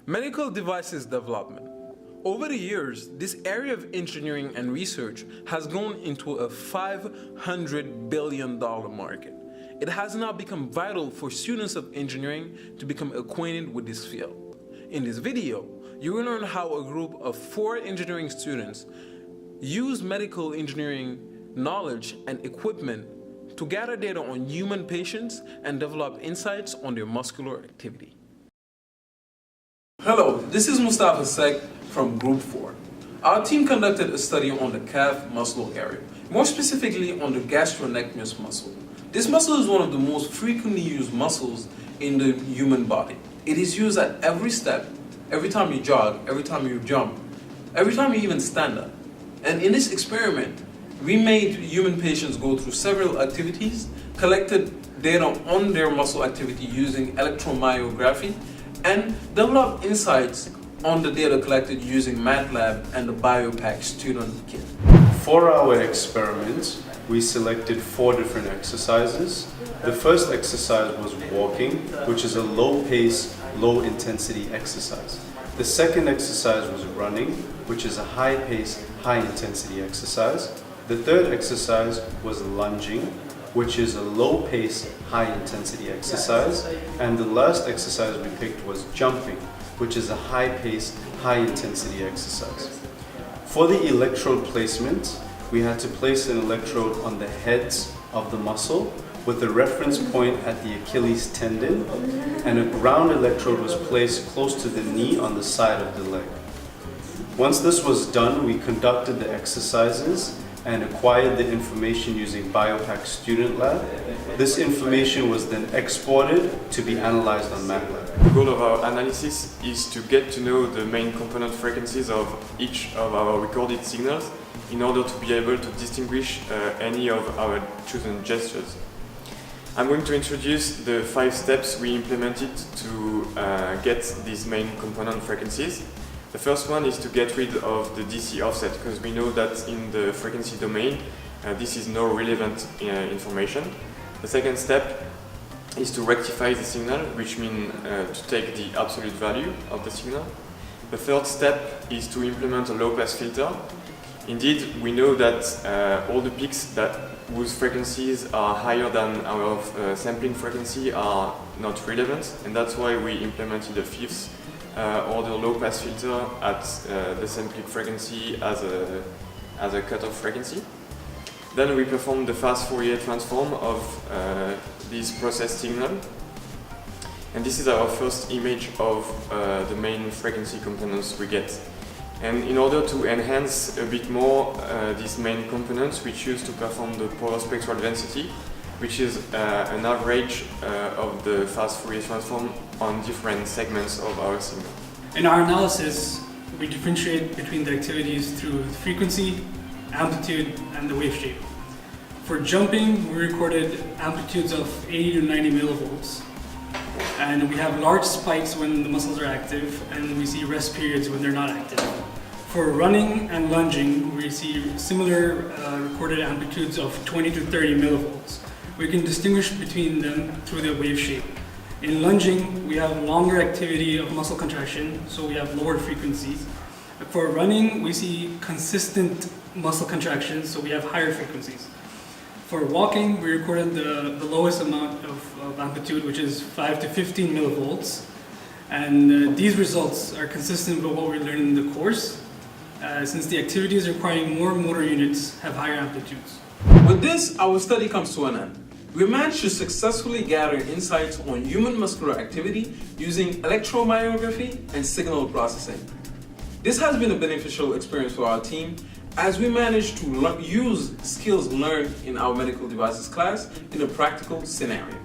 Medical devices development. Over the years, this area of engineering and research has grown into a $500 billion market. It has now become vital for students of engineering to become acquainted with this field. In this video, you will learn how a group of 4 engineering students use medical engineering knowledge and equipment to gather data on human patients and develop insights on their muscular activity. Hello, this is Mustafa Sek from Group 4. Our team conducted a study on the calf muscle area, more specifically on the gastrocnemius muscle. This muscle is one of the most frequently used muscles in the human body. It is used at every step, every time you jog, every time you jump, every time you even stand up. And in this experiment, we made human patients go through several activities, collected data on their muscle activity using electromyography, and developed insights on the data collected using MATLAB and the BioPack student kit. For our experiment, we selected 4 different exercises. The first exercise was walking, which is a low-pace, low-intensity exercise. The second exercise was running, which is a high-pace, high-intensity exercise. The third exercise was lunging, which is a low-pace, high-intensity exercise. And the last exercise we picked was jumping, which is a high-pace, high-intensity exercise. For the electrode placement, we had to place an electrode on the heads of the muscle with a reference point at the Achilles tendon, and a ground electrode was placed close to the knee on the side of the leg. Once this was done, we conducted the exercises and acquired the information using BioPack Student Lab. This information was then exported to be analyzed on MATLAB. The goal of our analysis is to get to know the main component frequencies of each of our recorded signals in order to be able to distinguish any of our chosen gestures. I'm going to introduce the 5 steps we implemented to get these main component frequencies. The first one is to get rid of the DC offset, because we know that in the frequency domain this is no relevant information. The second step is to rectify the signal, which means to take the absolute value of the signal. The third step is to implement a low-pass filter. Indeed, we know that all the peaks whose frequencies are higher than our sampling frequency are not relevant, and that's why we implemented a 5th order low-pass filter at the sampling frequency as a cutoff frequency. Then we perform the fast Fourier transform of this processed signal, and this is our first image of the main frequency components we get. And in order to enhance a bit more these main components, we choose to perform the power spectral density, which is an average of the fast Fourier transform on different segments of our signal. In our analysis, we differentiate between the activities through frequency, amplitude, and the wave shape. For jumping, we recorded amplitudes of 80 to 90 millivolts, and we have large spikes when the muscles are active, and we see rest periods when they're not active. For running and lunging, we see similar recorded amplitudes of 20 to 30 millivolts. We can distinguish between them through the wave shape. In lunging, we have longer activity of muscle contraction, so we have lower frequencies. For running, we see consistent muscle contractions, so we have higher frequencies. For walking, we recorded the lowest amount of amplitude, which is 5 to 15 millivolts. And these results are consistent with what we learned in the course, since the activities requiring more motor units have higher amplitudes. With this, our study comes to an end. We managed to successfully gather insights on human muscular activity using electromyography and signal processing. This has been a beneficial experience for our team, as we managed to use skills learned in our medical devices class in a practical scenario.